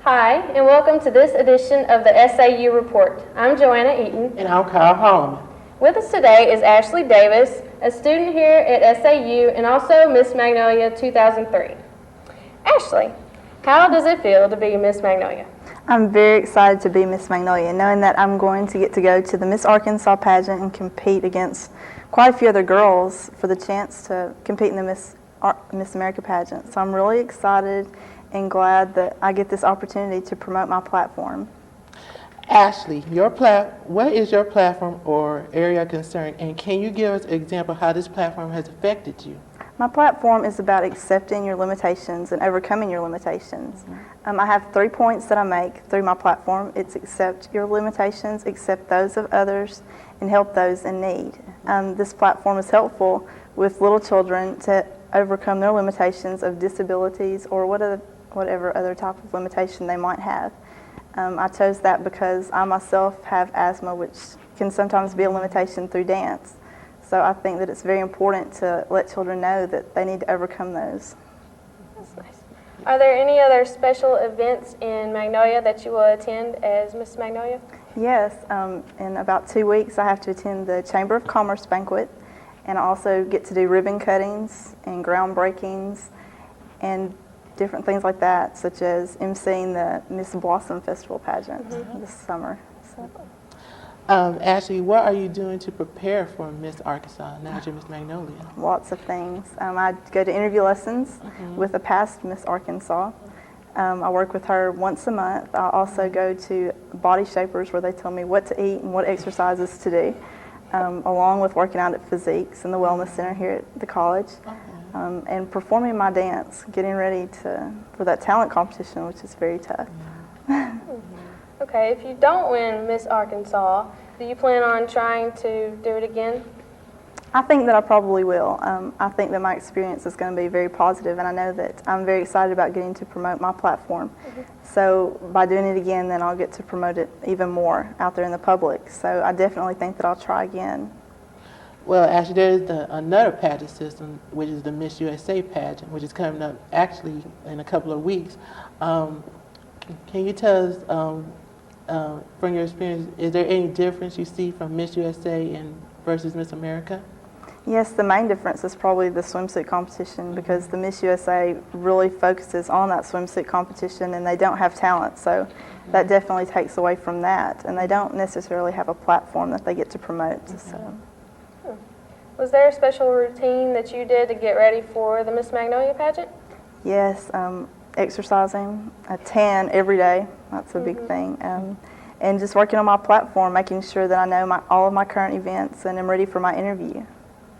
Hi, and welcome to this edition of the SAU Report. I'm Joanna Eaton. And I'm Holleman. With us today is Ashley Davis, a student here at SAU and also Miss Magnolia 2003. Ashley, how does it feel to be Miss Magnolia? I'm very excited to be Miss Magnolia, knowing that I'm going to get to go to the Miss Arkansas pageant and compete against quite a few other girls for the chance to compete in the Miss America pageant. So I'm really excited and glad that I get this opportunity to promote my platform. Ashley, what is your platform or area of concern, and can you give us an example how this platform has affected you? My platform is about accepting your limitations and overcoming your limitations. I have 3 points that I make through my platform. It's accept your limitations, accept those of others, and help those in need. This platform is helpful with little children to overcome their limitations of disabilities or whatever other type of limitation they might have. I chose that because I myself have asthma, which can sometimes be a limitation through dance. So I think that it's very important to let children know that they need to overcome those. That's nice. Are there any other special events in Magnolia that you will attend as Miss Magnolia? Yes, in about 2 weeks I have to attend the Chamber of Commerce banquet, and I also get to do ribbon cuttings and groundbreakings and different things like that, such as emceeing the Miss Blossom Festival pageant this summer. So. Ashley, what are you doing to prepare for Miss Arkansas now that you're Miss Magnolia? Lots of things. I go to interview lessons with a past Miss Arkansas. I work with her once a month. I also go to body shapers where they tell me what to eat and what exercises to do, along with working out at Physiques and the Wellness Center here at the college, and performing my dance, getting ready for that talent competition, which is very tough. Okay, if you don't win Miss Arkansas, do you plan on trying to do it again? I think that I probably will. I think that my experience is going to be very positive, and I know that I'm very excited about getting to promote my platform. So by doing it again, then I'll get to promote it even more out there in the public. So I definitely think that I'll try again. Well, Ashley, there is another pageant system, which is the Miss USA pageant, which is coming up actually in a couple of weeks. Can you tell us, from your experience, is there any difference you see from Miss USA versus Miss America? Yes, the main difference is probably the swimsuit competition, because the Miss USA really focuses on that swimsuit competition and they don't have talent, so that definitely takes away from that, and they don't necessarily have a platform that they get to promote. So. Was there a special routine that you did to get ready for the Miss Magnolia pageant? Yes, exercising, a tan every day, that's a big thing, and just working on my platform, making sure that I know all of my current events and I'm ready for my interview.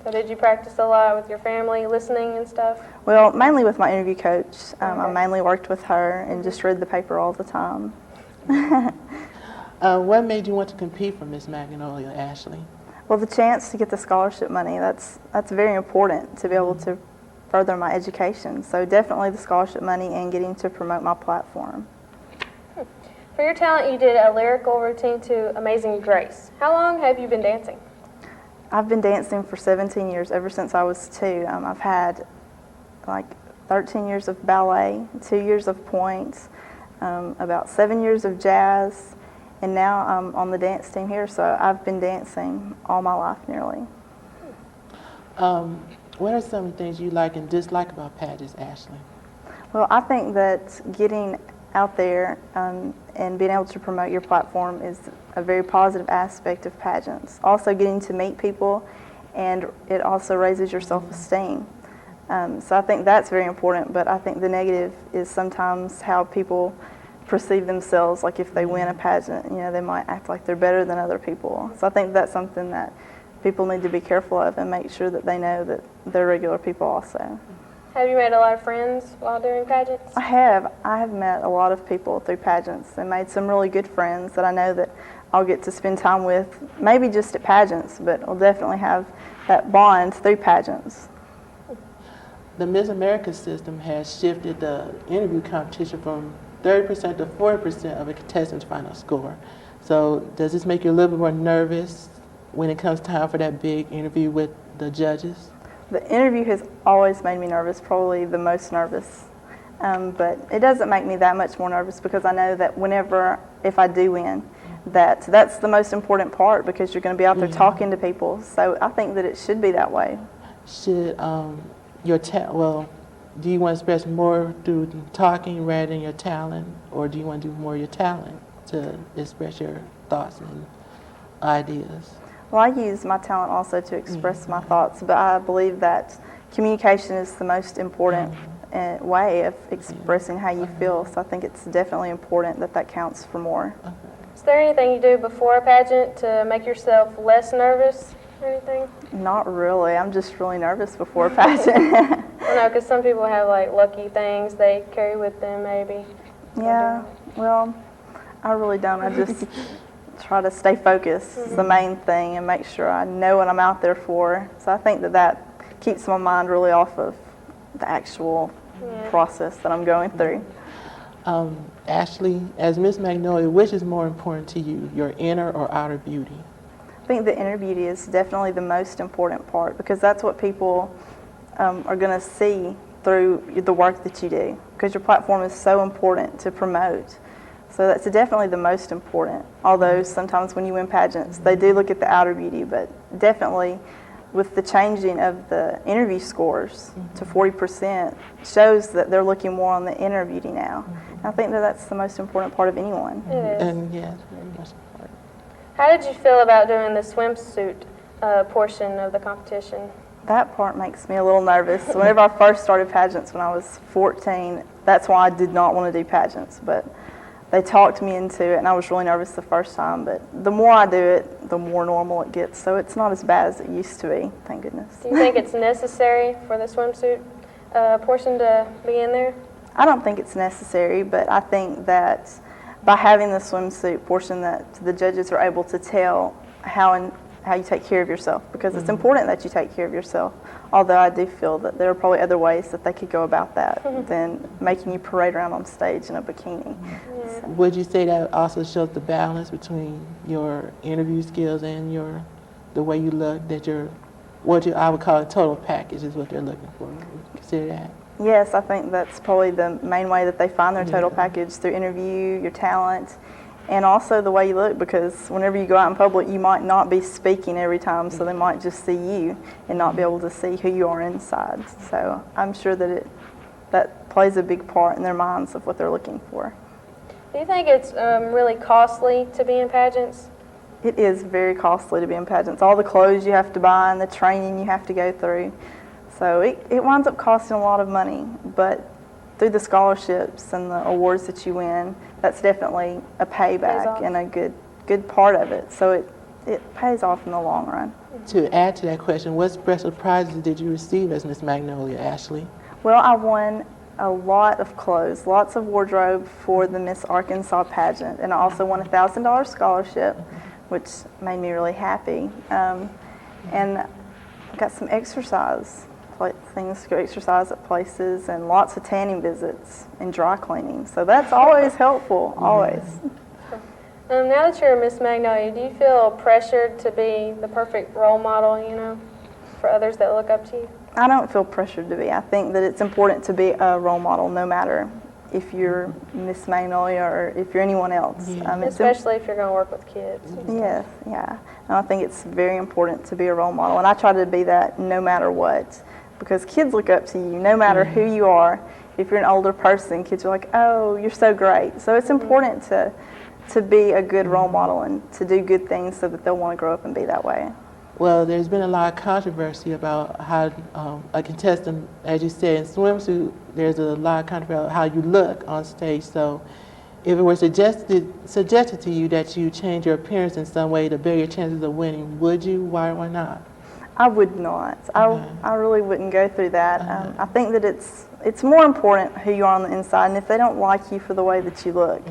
So did you practice a lot with your family, listening and stuff? Well, mainly with my interview coach. I mainly worked with her and just read the paper all the time. What made you want to compete for Miss Magnolia, Ashley? Well, the chance to get the scholarship money, that's very important to be able to further my education. So definitely the scholarship money and getting to promote my platform. For your talent, you did a lyrical routine to Amazing Grace. How long have you been dancing? I've been dancing for 17 years, ever since I was 2. I've had like 13 years of ballet, 2 years of points, about 7 years of jazz, and now I'm on the dance team here, so I've been dancing all my life nearly. What are some of the things you like and dislike about pageants, Ashley? Well, I think that getting out there and being able to promote your platform is a very positive aspect of pageants. Also getting to meet people, and it also raises your self-esteem. So I think that's very important, but I think the negative is sometimes how people perceive themselves, like if they win a pageant, they might act like they're better than other people. So I think that's something that people need to be careful of and make sure that they know that they're regular people also. Have you made a lot of friends while doing pageants? I have met a lot of people through pageants and made some really good friends that I know that I'll get to spend time with, maybe just at pageants, but I'll definitely have that bond through pageants. The Miss America system has shifted the interview competition from 30% to 40% of a contestant's final score. So does this make you a little bit more nervous when it comes time for that big interview with the judges? The interview has always made me nervous, probably the most nervous. But it doesn't make me that much more nervous because I know that if I do win, that's the most important part because you're going to be out there talking to people. So I think that it should be that way. Should do you want to express more through talking rather than your talent, or do you want to do more your talent to express your thoughts and ideas? Well, I use my talent also to express my thoughts, but I believe that communication is the most important way of expressing how you feel. So I think it's definitely important that counts for more. Is there anything you do before a pageant to make yourself less nervous or anything? Not really. I'm just really nervous before a pageant. I know, because some people have like lucky things they carry with them maybe. Yeah, well, I really don't. I just try to stay focused. It's the main thing, and make sure I know what I'm out there for. So I think that keeps my mind really off of the actual process that I'm going through. Ashley, as Miss Magnolia, which is more important to you, your inner or outer beauty? I think the inner beauty is definitely the most important part because that's what people are going to see through the work that you do because your platform is so important to promote. So that's definitely the most important. Although sometimes when you win pageants, they do look at the outer beauty, but definitely with the changing of the interview scores to 40% shows that they're looking more on the inner beauty now. And I think that's the most important part of anyone. It is. And yes, very much important. How did you feel about doing the swimsuit portion of the competition? That part makes me a little nervous. Whenever I first started pageants when I was 14, that's why I did not want to do pageants. But they talked me into it, and I was really nervous the first time. But the more I do it, the more normal it gets. So it's not as bad as it used to be, thank goodness. Do you think it's necessary for the swimsuit portion to be in there? I don't think it's necessary, but I think that by having the swimsuit portion that the judges are able to tell how you take care of yourself, because it's important that you take care of yourself. Although I do feel that there are probably other ways that they could go about that than making you parade around on stage in a bikini. So. Would you say that also shows the balance between your interview skills and the way you look, that I would call a total package is what they're looking for? Would you consider that? Yes, I think that's probably the main way that they find their total package, through interview, your talent, and also the way you look, because whenever you go out in public, you might not be speaking every time, so they might just see you and not be able to see who you are inside. So I'm sure that plays a big part in their minds of what they're looking for. Do you think it's really costly to be in pageants? It is very costly to be in pageants. All the clothes you have to buy and the training you have to go through. So it winds up costing a lot of money, but through the scholarships and the awards that you win, that's definitely a payback and a good part of it. So it pays off in the long run. To add to that question, what special prizes did you receive as Miss Magnolia, Ashley? Well, I won a lot of clothes, lots of wardrobe for the Miss Arkansas pageant, and I also won a $1,000 scholarship, which made me really happy. And I got some exercise. Things to go exercise at places, and lots of tanning visits and dry cleaning. So that's always helpful, always. Now that you're Miss Magnolia, do you feel pressured to be the perfect role model, for others that look up to you? I don't feel pressured to be. I think that it's important to be a role model no matter if you're Miss Magnolia or if you're anyone else. Especially if you're going to work with kids. Yes, yeah. And I think it's very important to be a role model, and I try to be that no matter what. Because kids look up to you no matter who you are. If you're an older person, kids are like, oh, you're so great. So it's important to be a good role model and to do good things so that they'll want to grow up and be that way. Well, there's been a lot of controversy about how a contestant, as you said, in swimsuit, there's a lot of controversy about how you look on stage. So if it were suggested to you that you change your appearance in some way to better your chances of winning, would you? Why or why not? I would not. I really wouldn't go through that. I think that it's more important who you are on the inside, and if they don't like you for the way that you look,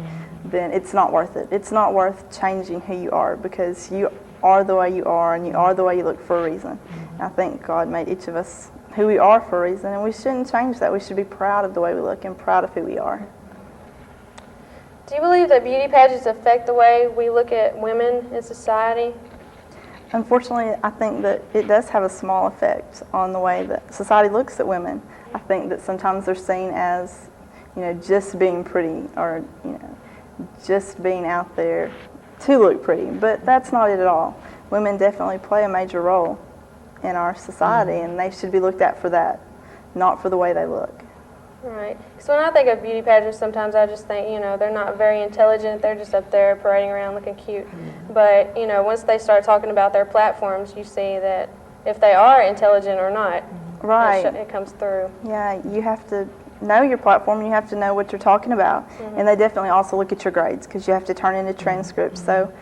then it's not worth it. It's not worth changing who you are, because you are the way you are, and you are the way you look for a reason. And I think God made each of us who we are for a reason, and we shouldn't change that. We should be proud of the way we look and proud of who we are. Do you believe that beauty pageants affect the way we look at women in society? Unfortunately, I think that it does have a small effect on the way that society looks at women. I think that sometimes they're seen as just being pretty or, just being out there to look pretty. But that's not it at all. Women definitely play a major role in our society, and they should be looked at for that, not for the way they look. Right. So when I think of beauty pageants, sometimes I just think, they're not very intelligent. They're just up there parading around looking cute. But, once they start talking about their platforms, you see that if they are intelligent or not, Right. it comes through. Yeah, you have to know your platform. You have to know what you're talking about. And they definitely also look at your grades because you have to turn into transcripts. So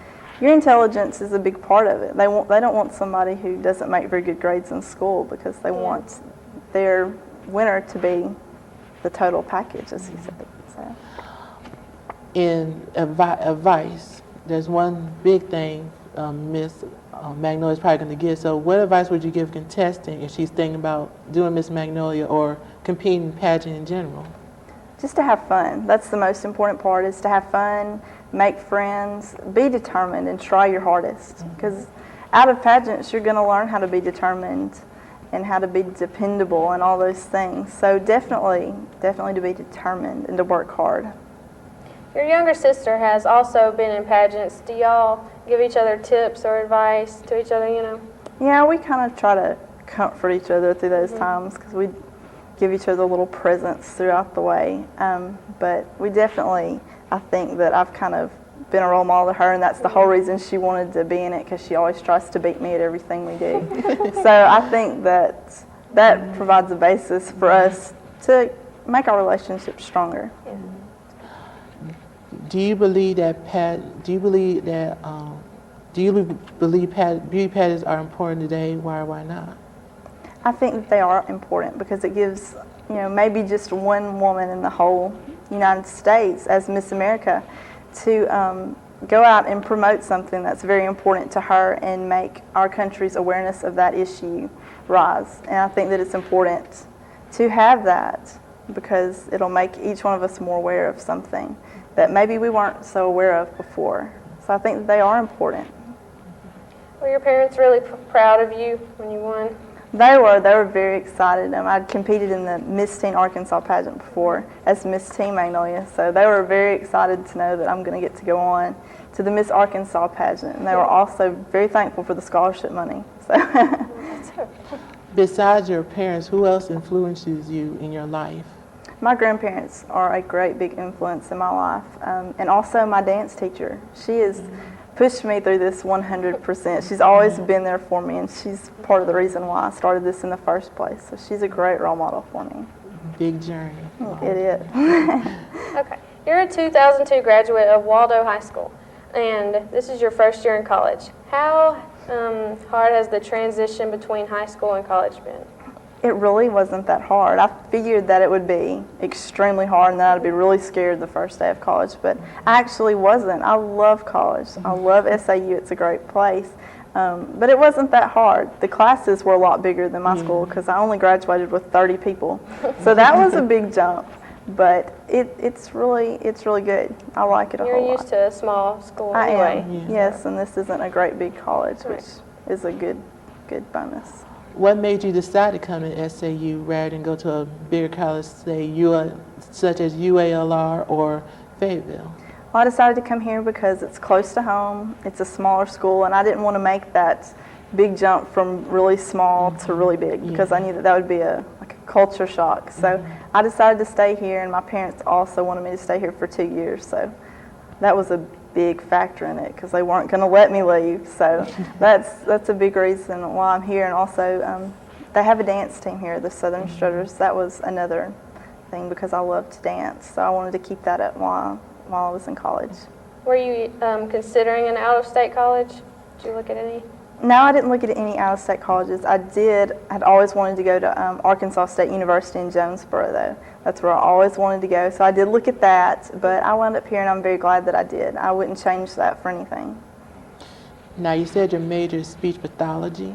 your intelligence is a big part of it. They don't want somebody who doesn't make very good grades in school because they want their winner to be the total package, as you said. So. In advice, there's one big thing Miss Magnolia is probably going to give. So what advice would you give a contestant if she's thinking about doing Miss Magnolia or competing in pageant in general? Just to have fun. That's the most important part, is to have fun, make friends, be determined, and try your hardest. Because out of pageants, you're going to learn how to be determined and how to be dependable and all those things. So definitely to be determined and to work hard. Your younger sister has also been in pageants. Do y'all give each other tips or advice to each other, Yeah, we kind of try to comfort each other through those times because we give each other little presents throughout the way. But we definitely, I think that I've kind of been a role model to her, and that's the whole reason she wanted to be in it, because she always tries to beat me at everything we do. So I think that provides a basis for us to make our relationship stronger. Yeah. Do you believe beauty pageants are important today? Why or why not? I think that they are important because it gives, maybe just one woman in the whole United States as Miss America to go out and promote something that's very important to her and make our country's awareness of that issue rise. And I think that it's important to have that because it'll make each one of us more aware of something that maybe we weren't so aware of before. So I think that they are important. Were your parents really proud of you when you won? They were very excited. I'd competed in the Miss Teen Arkansas pageant before as Miss Teen Magnolia, so they were very excited to know that I'm going to get to go on to the Miss Arkansas pageant, and they were also very thankful for the scholarship money. So. Besides your parents, who else influences you in your life? My grandparents are a great big influence in my life, and also my dance teacher. She has pushed me through this 100%. She's always been there for me, and she's part of the reason why I started this in the first place. So she's a great role model for me. Big journey. It is. Okay. You're a 2002 graduate of Waldo High School, and this is your first year in college. How hard has the transition between high school and college been? It really wasn't that hard. I figured that it would be extremely hard and that I'd be really scared the first day of college, but I actually wasn't. I love college. I love SAU. It's a great place. But it wasn't that hard. The classes were a lot bigger than my school because I only graduated with 30 people. So that was a big jump, but it's really good. I like it a whole lot. You're used to a small school I anyway. am, yes, and this isn't a great big college, which is a good bonus. What made you decide to come to SAU rather than go to a bigger college, say, such as UALR or Fayetteville? Well, I decided to come here because it's close to home, it's a smaller school, and I didn't want to make that big jump from really small to really big because I knew that would be a culture shock. So I decided to stay here, and my parents also wanted me to stay here for 2 years. So that was a big factor in it because they weren't going to let me leave. So that's a big reason why I'm here. And also they have a dance team here, the Southern Strutters. That was another thing because I love to dance. So I wanted to keep that up while I was in college. Were you considering an out-of-state college? Did you look at any? No, I didn't look at any out-of-state colleges. I'd always wanted to go to Arkansas State University in Jonesboro, though. That's where I always wanted to go. So I did look at that, but I wound up here, and I'm very glad that I did. I wouldn't change that for anything. Now, you said your major is speech pathology.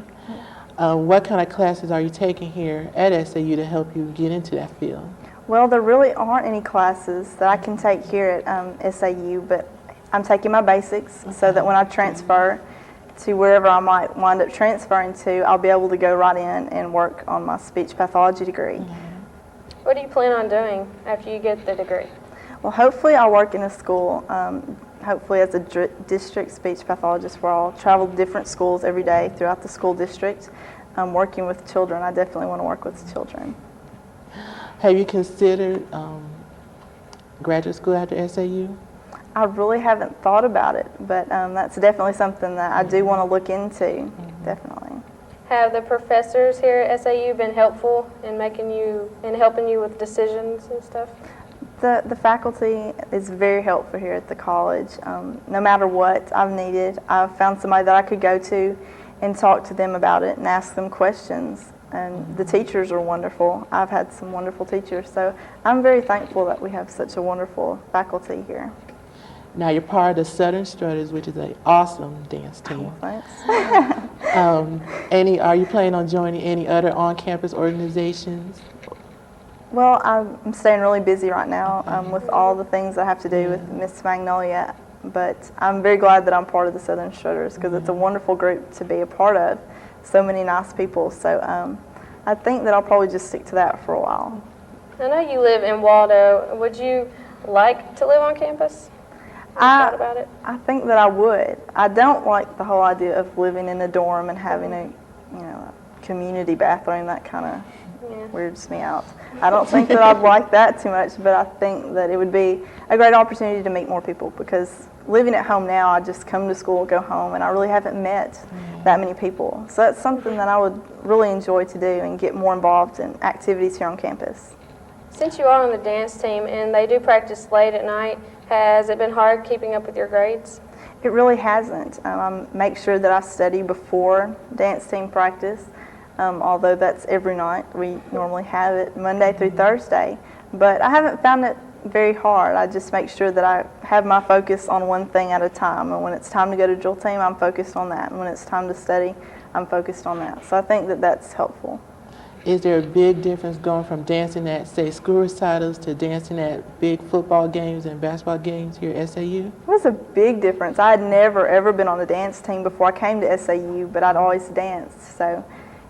What kind of classes are you taking here at SAU to help you get into that field? Well, there really aren't any classes that I can take here at SAU, but I'm taking my basics so that when I transfer to wherever I might wind up transferring to, I'll be able to go right in and work on my speech pathology degree. What do you plan on doing after you get the degree? Well, hopefully I'll work in a school, hopefully as a district speech pathologist, where I'll travel to different schools every day throughout the school district, working with children. I definitely want to work with children. Have you considered graduate school after SAU? I really haven't thought about it, but that's definitely something that I do want to look into, definitely. Have the professors here at SAU been helpful in helping you with decisions and stuff? The faculty is very helpful here at the college. No matter what I've needed, I've found somebody that I could go to and talk to them about it and ask them questions. And the teachers are wonderful. I've had some wonderful teachers, so I'm very thankful that we have such a wonderful faculty here. Now you're part of the Southern Strutters, which is an awesome dance team. Thanks. Are you planning on joining any other on-campus organizations? Well, I'm staying really busy right now with all the things I have to do with Miss Magnolia, but I'm very glad that I'm part of the Southern Strutters because it's a wonderful group to be a part of. So many nice people, so I think that I'll probably just stick to that for a while. I know you live in Waldo. Would you like to live on campus? Thought about it? I think that I would. I don't like the whole idea of living in a dorm and having a community bathroom. That kind of weirds me out. I don't think that I'd like that too much, but I think that it would be a great opportunity to meet more people because living at home now, I just come to school, go home, and I really haven't met that many people. So that's something that I would really enjoy to do and get more involved in activities here on campus. Since you are on the dance team and they do practice late at night, has it been hard keeping up with your grades? It really hasn't. I make sure that I study before dance team practice, although that's every night. We normally have it Monday through Thursday, but I haven't found it very hard. I just make sure that I have my focus on one thing at a time, and when it's time to go to drill team, I'm focused on that, and when it's time to study, I'm focused on that. So I think that that's helpful. Is there a big difference going from dancing at, say, school recitals to dancing at big football games and basketball games here at SAU? It was a big difference. I had never, ever been on a dance team before I came to SAU, but I'd always danced. So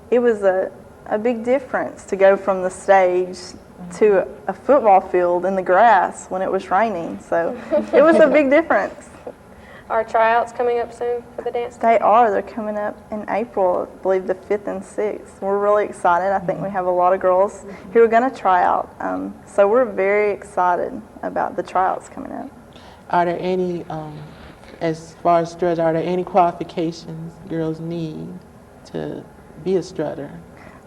it was a big difference to go from the stage to a football field in the grass when it was raining. So it was a big difference. Are tryouts coming up soon for the dance team? They are. They're coming up in April, I believe the 5th and 6th. We're really excited. I think we have a lot of girls who are going to try out. So we're very excited about the tryouts coming up. Are there any, as far as strutters, are there any qualifications girls need to be a strutter?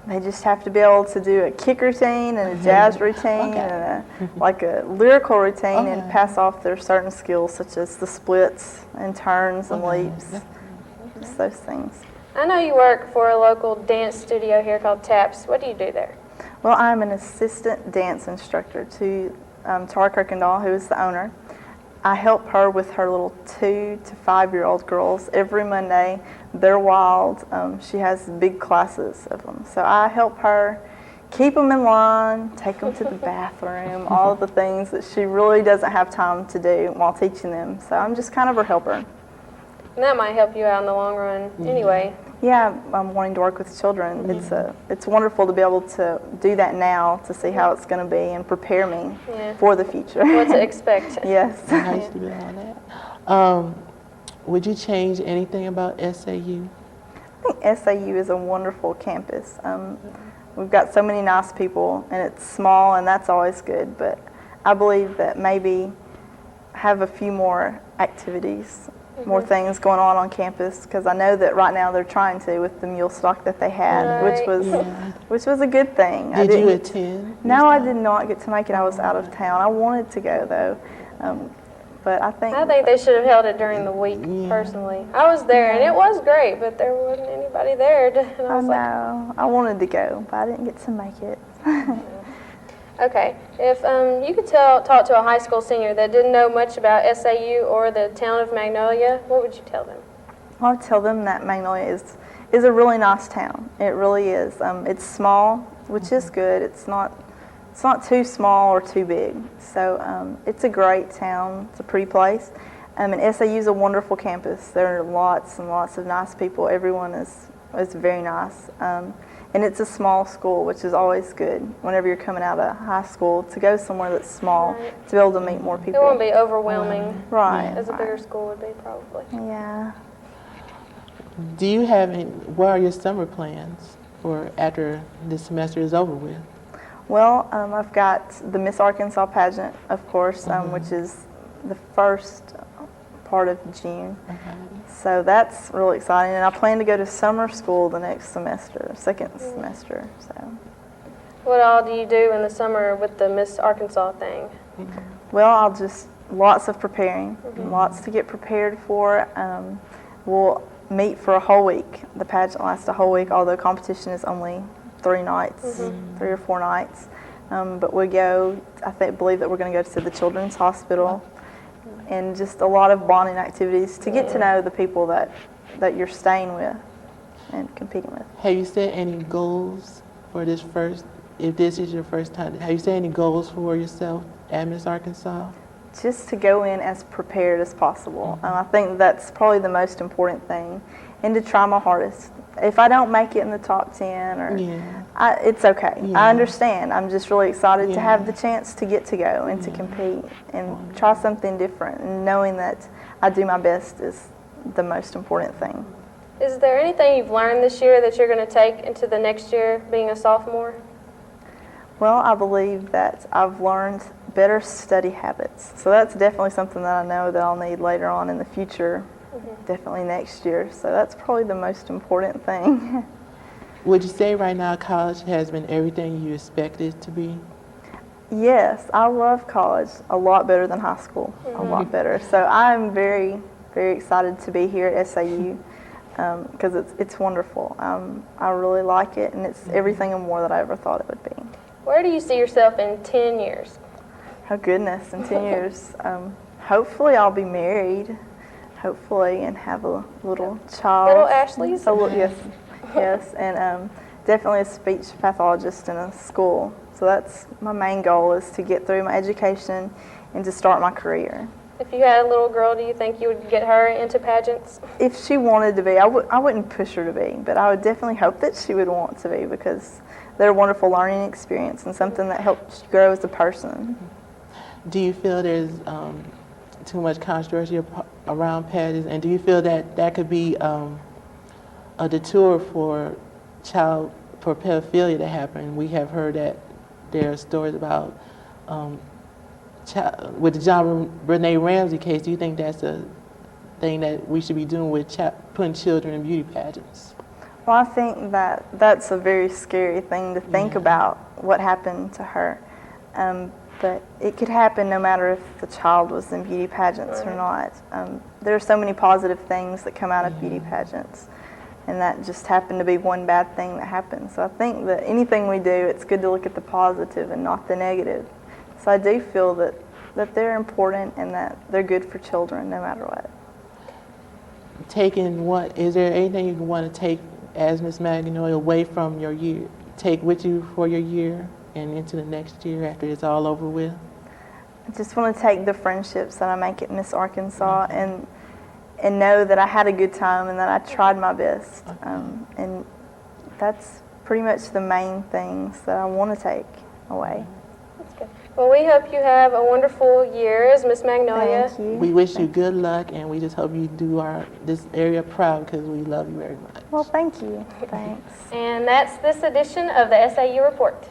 They just have to be able to do a kick routine and a jazz routine and a lyrical routine and pass off their certain skills such as the splits and turns and leaps, just those things. I know you work for a local dance studio here called TAPS. What do you do there? Well, I'm an assistant dance instructor to Tara Kirkendall, who is the owner. I help her with her little 2 to 5-year-old girls every Monday. They're wild. She has big classes of them. So I help her keep them in line, take them to the bathroom, all of the things that she really doesn't have time to do while teaching them. So I'm just kind of her helper. And that might help you out in the long run anyway. Yeah, I'm wanting to work with children. It's wonderful to be able to do that now, to see how it's going to be and prepare me for the future. What to expect. Yes. Nice to be on that. Would you change anything about SAU? I think SAU is a wonderful campus. We've got so many nice people, and it's small, and that's always good. But I believe that maybe have a few more activities, more things going on campus, because I know that right now they're trying to with the mule stock that they had, which was a good thing. Did you attend? No, I did not get to make it. I was out of town. I wanted to go though, but I think they should have held it during the week. Personally, I was there and it was great, but there wasn't anybody there. And I was I wanted to go, but I didn't get to make it. Okay, if you could talk to a high school senior that didn't know much about SAU or the town of Magnolia, what would you tell them? I would tell them that Magnolia is a really nice town. It really is. It's small, which is good. It's not too small or too big. So it's a great town. It's a pretty place. And SAU is a wonderful campus. There are lots and lots of nice people. Everyone is very nice. And it's a small school, which is always good whenever you're coming out of high school, to go somewhere that's small, Right. to be able to meet more It people. won't be overwhelming Right. as a bigger right. school would be probably. Yeah. Do you have any, what are your summer plans for after this semester is over with? Well, I've got the Miss Arkansas pageant, of course, which is the first part of June. So that's really exciting. And I plan to go to summer school the next semester, second semester. So. What all do you do in the summer with the Miss Arkansas thing? Well, I'll just, lots of preparing, lots to get prepared for. We'll meet for a whole week. The pageant lasts a whole week, although competition is only 3 nights, 3 or 4 nights. But we go, believe that we're going to go to the Children's Hospital, and just a lot of bonding activities to get to know the people that you're staying with and competing with. Have you set any goals for this first, if this is your first time, have you set any goals for yourself at Miss Arkansas? Just to go in as prepared as possible. I think that's probably the most important thing, and to try my hardest. If I don't make it in the top 10, it's okay. Yeah. I understand. I'm just really excited to Yeah. have the chance to get to go and to compete and try something different, and knowing that I do my best is the most important thing. Is there anything you've learned this year that you're going to take into the next year being a sophomore? Well, I believe that I've learned better study habits. So that's definitely something that I know that I'll need later on in the future, definitely next year. So that's probably the most important thing. Would you say right now college has been everything you expected it to be? Yes, I love college a lot better than high school, a lot better. So I'm very, very excited to be here at SAU because it's wonderful. I really like it, and it's everything and more that I ever thought it would be. Where do you see yourself in 10 years? Oh goodness, in 10 years. Hopefully I'll be married, hopefully, and have a little child. Little Ashley's? Yes, and definitely a speech pathologist in a school. So that's my main goal, is to get through my education and to start my career. If you had a little girl, do you think you would get her into pageants? If she wanted to be, I wouldn't push her to be, but I would definitely hope that she would want to be, because they're a wonderful learning experience and something that helps you grow as a person. Do you feel there's too much controversy around pageants, and do you feel that that could be a detour for pedophilia to happen? We have heard that there are stories about with the John Renee Ramsey case. Do you think that's a thing that we should be doing with putting children in beauty pageants? Well, I think that that's a very scary thing to think about, what happened to her. But it could happen no matter if the child was in beauty pageants or not. There are so many positive things that come out of beauty pageants, and that just happened to be one bad thing that happened. So I think that anything we do, it's good to look at the positive and not the negative. So I do feel that they're important and that they're good for children no matter what. Is there anything you want to take as Miss Magnolia away from your year, take with you for your year and into the next year after it's all over with? I just want to take the friendships that I make at Miss Arkansas and know that I had a good time and that I tried my best. And that's pretty much the main things that I want to take away. That's good. Well, we hope you have a wonderful year as Miss Magnolia. Thank you. We wish you good luck, and we just hope you do this area proud, because we love you very much. Well, thank you. Thanks. And that's this edition of the SAU Report.